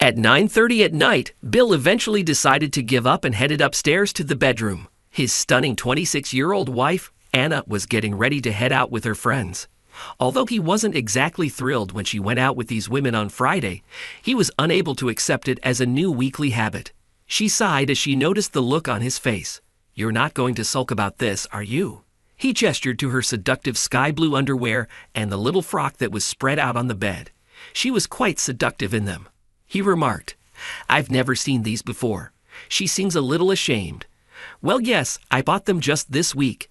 At 9:30 at night, Bill eventually decided to give up and headed upstairs to the bedroom. His stunning 26-year-old wife, Anna, was getting ready to head out with her friends. Although he wasn't exactly thrilled when she went out with these women on Friday, he was unable to accept it as a new weekly habit. She sighed as she noticed the look on his face. "You're not going to sulk about this, are you?" He gestured to her seductive sky blue underwear and the little frock that was spread out on the bed. She was quite seductive in them. He remarked, "I've never seen these before." She seems a little ashamed. "Well, yes, I bought them just this week."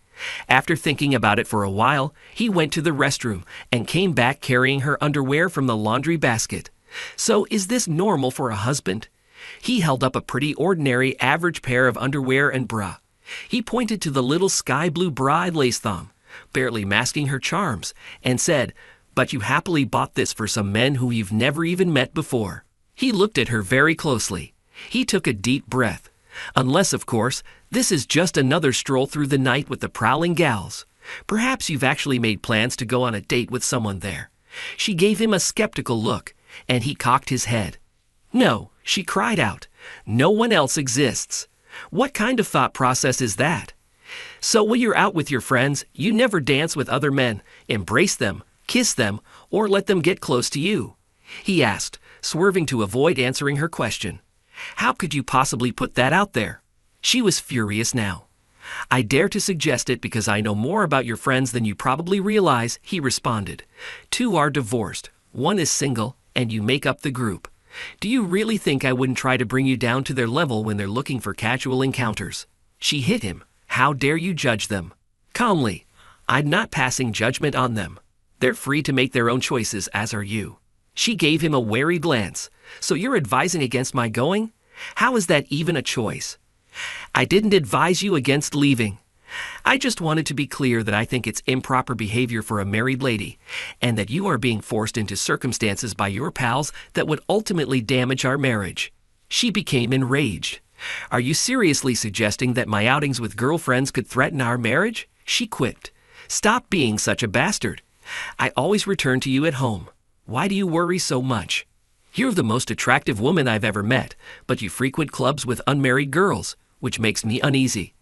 After thinking about it for a while, he went to the restroom and came back carrying her underwear from the laundry basket. "So is this normal for a husband?" He held up a pretty ordinary average pair of underwear and bra. He pointed to the little sky blue bra and lace thong, barely masking her charms, and said, "But you happily bought this for some men who you've never even met before." He looked at her very closely. He took a deep breath. "Unless, of course, this is just another stroll through the night with the prowling gals. Perhaps you've actually made plans to go on a date with someone there." She gave him a skeptical look, and he cocked his head. "No," she cried out. "No one else exists." "What kind of thought process is that?" "So when you're out with your friends, you never dance with other men, embrace them, kiss them, or let them get close to you?" he asked, swerving to avoid answering her question. "How could you possibly put that out there?" She was furious now. "I dare to suggest it because I know more about your friends than you probably realize," he responded. "Two are divorced, one is single, and you make up the group. Do you really think I wouldn't try to bring you down to their level when they're looking for casual encounters?" She hit him. "How dare you judge them?" Calmly, "I'm not passing judgment on them. They're free to make their own choices, as are you." She gave him a wary glance. "So you're advising against my going? How is that even a choice?" "I didn't advise you against leaving. I just wanted to be clear that I think it's improper behavior for a married lady, and that you are being forced into circumstances by your pals that would ultimately damage our marriage." She became enraged. "Are you seriously suggesting that my outings with girlfriends could threaten our marriage?" She quipped. "Stop being such a bastard. I always return to you at home. Why do you worry so much? You're the most attractive woman I've ever met, but you frequent clubs with unmarried girls, which makes me uneasy.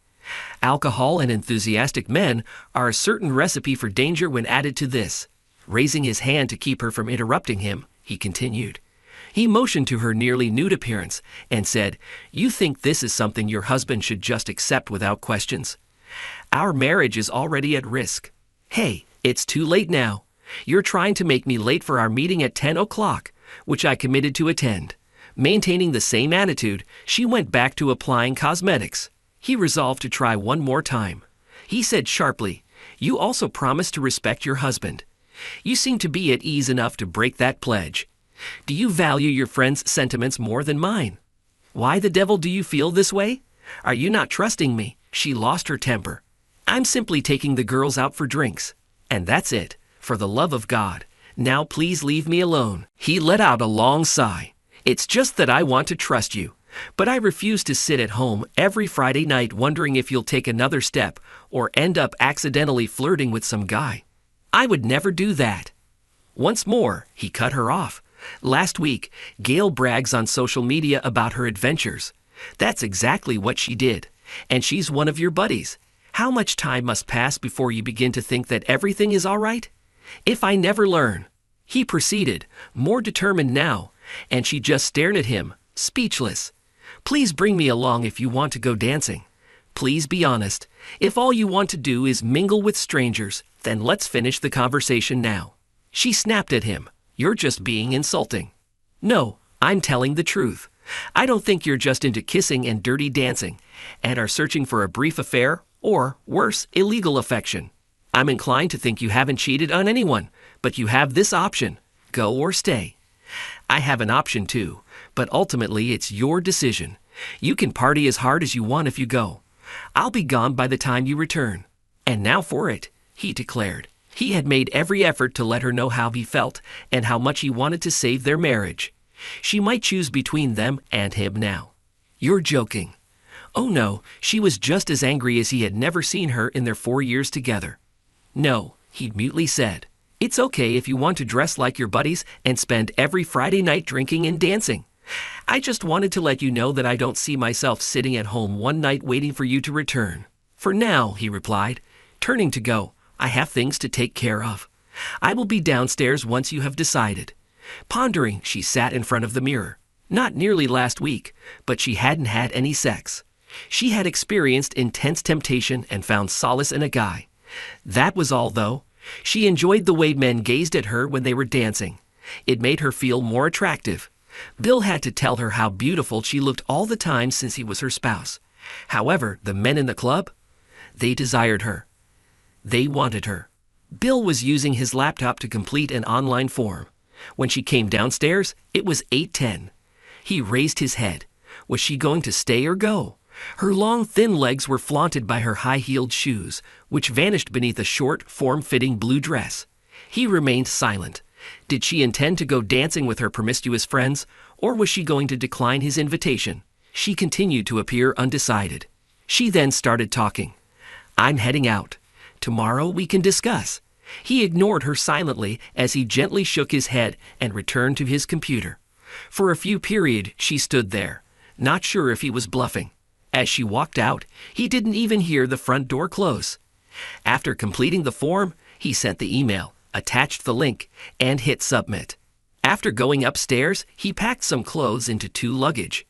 Alcohol and enthusiastic men are a certain recipe for danger when added to this." Raising his hand to keep her from interrupting him, he continued. He motioned to her nearly nude appearance and said, "You think this is something your husband should just accept without questions? Our marriage is already at risk. Hey, it's too late now. You're trying to make me late for our meeting at 10 o'clock, which I committed to attend." Maintaining the same attitude, she went back to applying cosmetics. He resolved to try one more time. He said sharply, "You also promised to respect your husband. You seem to be at ease enough to break that pledge. Do you value your friend's sentiments more than mine? Why the devil do you feel this way? Are you not trusting me?" She lost her temper. "I'm simply taking the girls out for drinks. And that's it. For the love of God. Now please leave me alone." He let out a long sigh. "It's just that I want to trust you. But I refuse to sit at home every Friday night wondering if you'll take another step or end up accidentally flirting with some guy. I would never do that." Once more, he cut her off. "Last week, Gail brags on social media about her adventures. That's exactly what she did. And she's one of your buddies. How much time must pass before you begin to think that everything is all right? If I never learn." He proceeded, more determined now, and she just stared at him, speechless. "Please bring me along if you want to go dancing. Please be honest. If all you want to do is mingle with strangers, then let's finish the conversation now." She snapped at him. "You're just being insulting." "No, I'm telling the truth. I don't think you're just into kissing and dirty dancing, and are searching for a brief affair, or, worse, illegal affection. I'm inclined to think you haven't cheated on anyone, but you have this option: go or stay. I have an option too, but ultimately it's your decision. You can party as hard as you want if you go. I'll be gone by the time you return. And now for it," he declared. He had made every effort to let her know how he felt and how much he wanted to save their marriage. She might choose between them and him now. "You're joking." Oh no, she was just as angry as he had never seen her in their 4 years together. "No," he mutely said. "It's okay if you want to dress like your buddies and spend every Friday night drinking and dancing. I just wanted to let you know that I don't see myself sitting at home one night waiting for you to return. For now, he replied, turning to go. I have things to take care of. I will be downstairs once you have decided. Pondering, she sat in front of the mirror. Not nearly last week, but she hadn't had any sex. She had experienced intense temptation and found solace in a guy. That was all, though. She enjoyed the way men gazed at her when they were dancing. It made her feel more attractive. Bill had to tell her how beautiful she looked all the time since he was her spouse. However, the men in the club, they desired her. They wanted her. Bill was using his laptop to complete an online form. When she came downstairs, it was 8:10. He raised his head. Was she going to stay or go? Her long, thin legs were flaunted by her high-heeled shoes, which vanished beneath a short, form-fitting blue dress. He remained silent. Did she intend to go dancing with her promiscuous friends, or was she going to decline his invitation? She continued to appear undecided. She then started talking. I'm heading out. Tomorrow we can discuss. He ignored her silently as he gently shook his head and returned to his computer. For a few periods she stood there, not sure if he was bluffing. As she walked out, he didn't even hear the front door close. After completing the form, he sent the email, attached the link, and hit submit. After going upstairs, he packed some clothes into 2 luggage.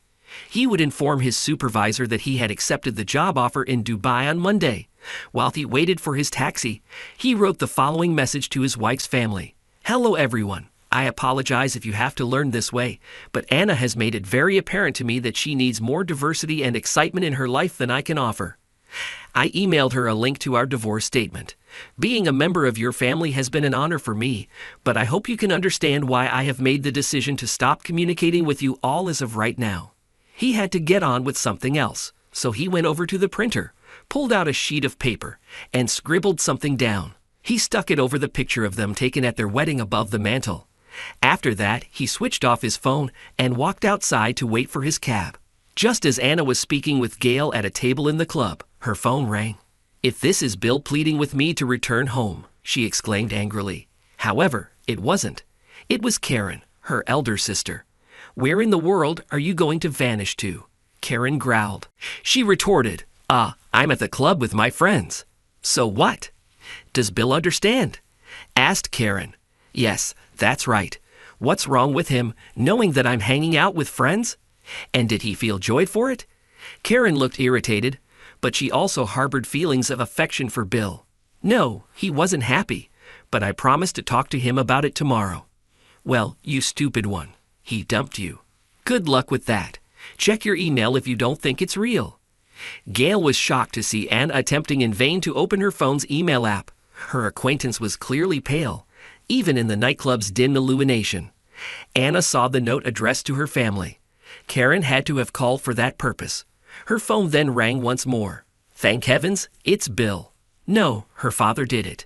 He would inform his supervisor that he had accepted the job offer in Dubai on Monday. While he waited for his taxi, he wrote the following message to his wife's family. Hello everyone. I apologize if you have to learn this way, but Anna has made it very apparent to me that she needs more diversity and excitement in her life than I can offer. I emailed her a link to our divorce statement. Being a member of your family has been an honor for me, but I hope you can understand why I have made the decision to stop communicating with you all as of right now. He had to get on with something else, so he went over to the printer, pulled out a sheet of paper, and scribbled something down. He stuck it over the picture of them taken at their wedding above the mantel. After that, he switched off his phone and walked outside to wait for his cab. Just as Anna was speaking with Gail at a table in the club, her phone rang. If this is Bill pleading with me to return home, she exclaimed angrily. However, it wasn't. It was Karen, her elder sister. Where in the world are you going to vanish to? Karen growled. She retorted, I'm at the club with my friends. So what? Does Bill understand? Asked Karen. Yes, that's right. What's wrong with him, knowing that I'm hanging out with friends? And did he feel joy for it? Karen looked irritated, but she also harbored feelings of affection for Bill. No, he wasn't happy, but I promised to talk to him about it tomorrow. Well, you stupid one. He dumped you. Good luck with that. Check your email if you don't think it's real. Gail was shocked to see Anna attempting in vain to open her phone's email app. Her acquaintance was clearly pale, even in the nightclub's dim illumination. Anna saw the note addressed to her family. Karen had to have called for that purpose. Her phone then rang once more. Thank heavens, it's Bill. No, her father did it.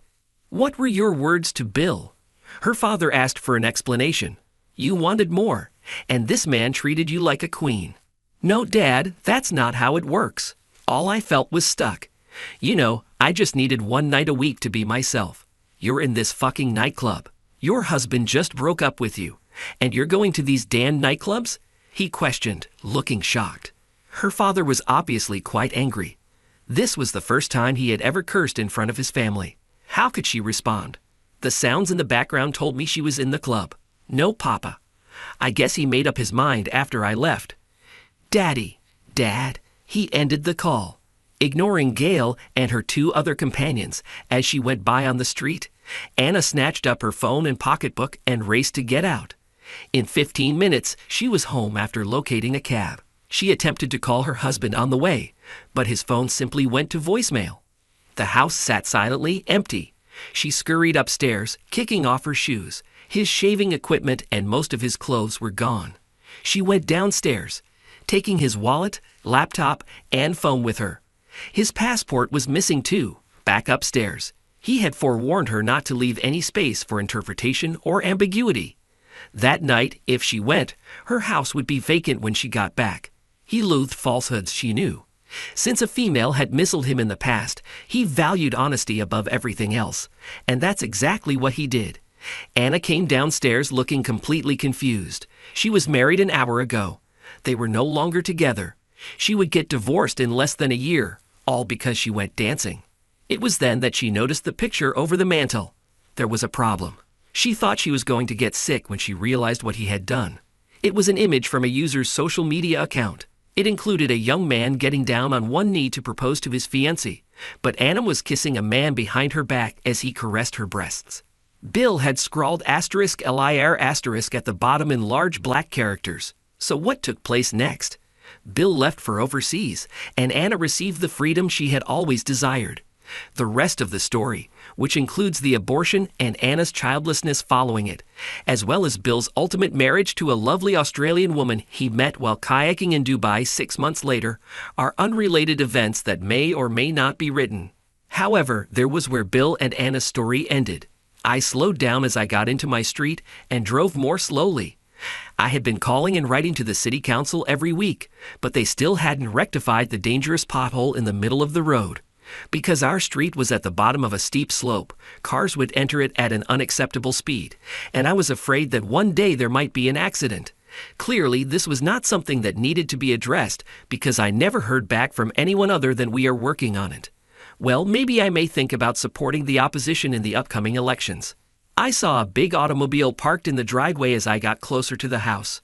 What were your words to Bill? Her father asked for an explanation. You wanted more, and this man treated you like a queen. No, Dad, that's not how it works. All I felt was stuck. You know, I just needed one night a week to be myself. You're in this fucking nightclub. Your husband just broke up with you, and you're going to these damn nightclubs? He questioned, looking shocked. Her father was obviously quite angry. This was the first time he had ever cursed in front of his family. How could she respond? The sounds in the background told me she was in the club. No, Papa. I guess he made up his mind after I left. Daddy, Dad, he ended the call. Ignoring Gail and her 2 other companions as she went by on the street, Anna snatched up her phone and pocketbook and raced to get out. In 15 minutes, she was home after locating a cab. She attempted to call her husband on the way, but his phone simply went to voicemail. The house sat silently empty. She scurried upstairs, kicking off her shoes. His shaving equipment and most of his clothes were gone. She went downstairs, taking his wallet, laptop, and phone with her. His passport was missing too. Back upstairs. He had forewarned her not to leave any space for interpretation or ambiguity. That night, if she went, her house would be vacant when she got back. He loathed falsehoods, she knew. Since a female had misled him in the past, he valued honesty above everything else, and that's exactly what he did. Anna came downstairs looking completely confused. She was married an hour ago. They were no longer together. She would get divorced in less than a year, all because she went dancing. It was then that she noticed the picture over the mantel. There was a problem. She thought she was going to get sick when she realized what he had done. It was an image from a user's social media account. It included a young man getting down on one knee to propose to his fiancée, but Anna was kissing a man behind her back as he caressed her breasts. Bill had scrawled *LIR* at the bottom in large black characters. So what took place next? Bill left for overseas, and Anna received the freedom she had always desired. The rest of the story, which includes the abortion and Anna's childlessness following it, as well as Bill's ultimate marriage to a lovely Australian woman he met while kayaking in Dubai 6 months later, are unrelated events that may or may not be written. However, there was where Bill and Anna's story ended. I slowed down as I got into my street and drove more slowly. I had been calling and writing to the city council every week, but they still hadn't rectified the dangerous pothole in the middle of the road. Because our street was at the bottom of a steep slope, cars would enter it at an unacceptable speed, and I was afraid that one day there might be an accident. Clearly, this was not something that needed to be addressed because I never heard back from anyone other than we are working on it. Well, maybe I may think about supporting the opposition in the upcoming elections. I saw a big automobile parked in the driveway as I got closer to the house.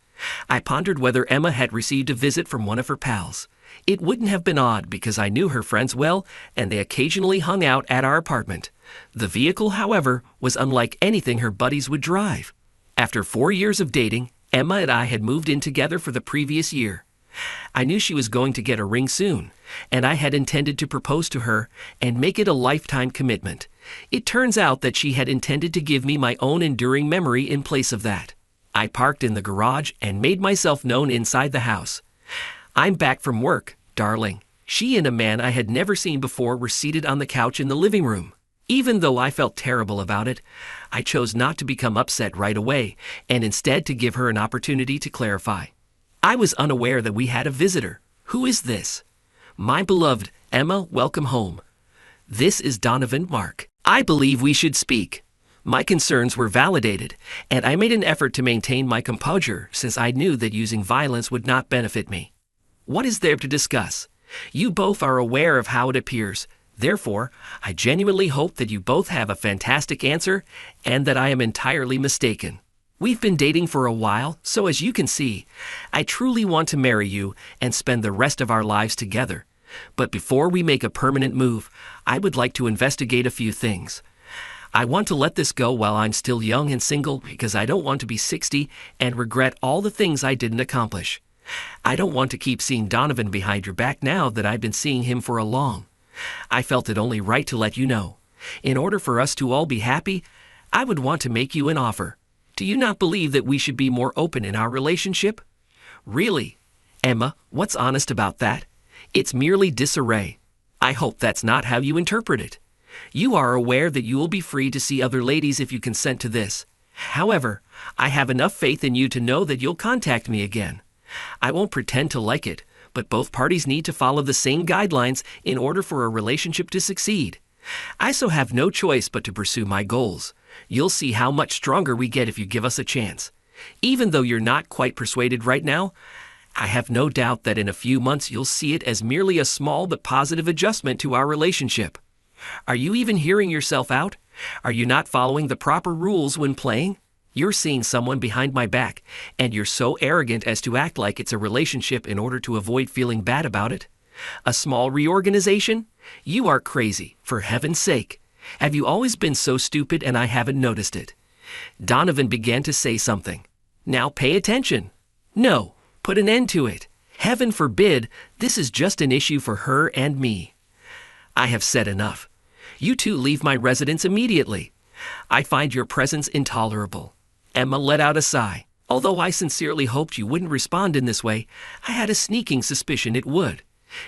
I pondered whether Emma had received a visit from one of her pals. It wouldn't have been odd because I knew her friends well and they occasionally hung out at our apartment. The vehicle, however, was unlike anything her buddies would drive. After 4 years of dating, Emma and I had moved in together for the previous year. I knew she was going to get a ring soon, and I had intended to propose to her and make it a lifetime commitment. It turns out that she had intended to give me my own enduring memory in place of that. I parked in the garage and made myself known inside the house. "I'm back from work, darling." She and a man I had never seen before were seated on the couch in the living room. Even though I felt terrible about it, I chose not to become upset right away and instead to give her an opportunity to clarify. I was unaware that we had a visitor. "Who is this?" "My beloved Emma, welcome home. This is Donovan Mark. I believe we should speak." My concerns were validated, and I made an effort to maintain my composure since I knew that using violence would not benefit me. "What is there to discuss? You both are aware of how it appears. Therefore, I genuinely hope that you both have a fantastic answer and that I am entirely mistaken. We've been dating for a while, so as you can see, I truly want to marry you and spend the rest of our lives together. But before we make a permanent move, I would like to investigate a few things. I want to let this go while I'm still young and single because I don't want to be 60 and regret all the things I didn't accomplish. I don't want to keep seeing Donovan behind your back now that I've been seeing him for a long. I felt it only right to let you know. In order for us to all be happy, I would want to make you an offer. Do you not believe that we should be more open in our relationship?" "Really? Emma, what's honest about that? It's merely disarray. I hope that's not how you interpret it. You are aware that you will be free to see other ladies if you consent to this. However, I have enough faith in you to know that you'll contact me again. I won't pretend to like it, but both parties need to follow the same guidelines in order for a relationship to succeed. I so have no choice but to pursue my goals. You'll see how much stronger we get if you give us a chance. Even though you're not quite persuaded right now, I have no doubt that in a few months you'll see it as merely a small but positive adjustment to our relationship. Are you even hearing yourself out? Are you not following the proper rules when playing? You're seeing someone behind my back, and you're so arrogant as to act like it's a relationship in order to avoid feeling bad about it. A small reorganization? You are crazy, for heaven's sake. Have you always been so stupid and I haven't noticed it?" Donovan began to say something. "Now pay attention. No, put an end to it. Heaven forbid, this is just an issue for her and me. I have said enough. You two leave my residence immediately. I find your presence intolerable." Emma let out a sigh. Although I sincerely hoped you wouldn't respond in this way, I had a sneaking suspicion it would.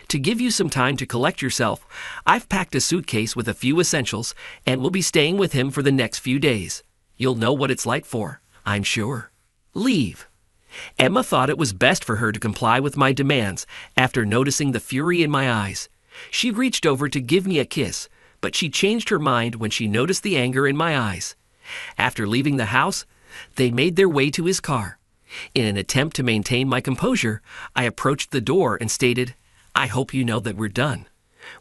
To give you some time to collect yourself, I've packed a suitcase with a few essentials and will be staying with him for the next few days. You'll know what it's like for, I'm sure. Leave. Emma thought it was best for her to comply with my demands after noticing the fury in my eyes. She reached over to give me a kiss, but she changed her mind when she noticed the anger in my eyes. After leaving the house, they made their way to his car. In an attempt to maintain my composure, I approached the door and stated, "I hope you know that we're done.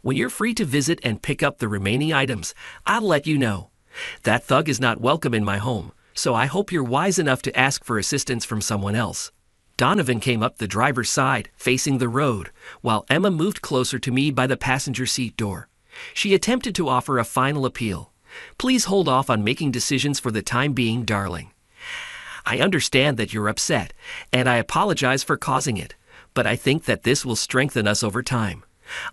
When you're free to visit and pick up the remaining items, I'll let you know. That thug is not welcome in my home, so I hope you're wise enough to ask for assistance from someone else." Donovan came up the driver's side, facing the road, while Emma moved closer to me by the passenger seat door. She attempted to offer a final appeal. "Please hold off on making decisions for the time being, darling. I understand that you're upset, and I apologize for causing it, but I think that this will strengthen us over time.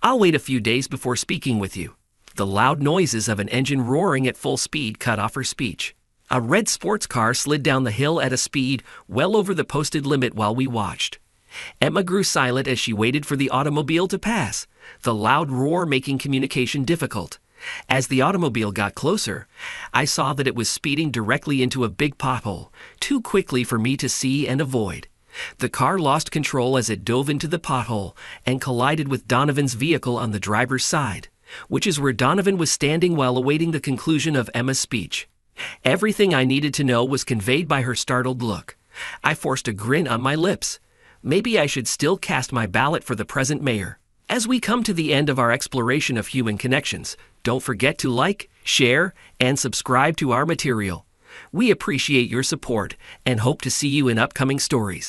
I'll wait a few days before speaking with you." The loud noises of an engine roaring at full speed cut off her speech. A red sports car slid down the hill at a speed well over the posted limit while we watched. Emma grew silent as she waited for the automobile to pass, the loud roar making communication difficult. As the automobile got closer, I saw that it was speeding directly into a big pothole, too quickly for me to see and avoid. The car lost control as it dove into the pothole and collided with Donovan's vehicle on the driver's side, which is where Donovan was standing while awaiting the conclusion of Emma's speech. Everything I needed to know was conveyed by her startled look. I forced a grin on my lips. Maybe I should still cast my ballot for the present mayor. As we come to the end of our exploration of human connections, don't forget to like, share, and subscribe to our material. We appreciate your support and hope to see you in upcoming stories.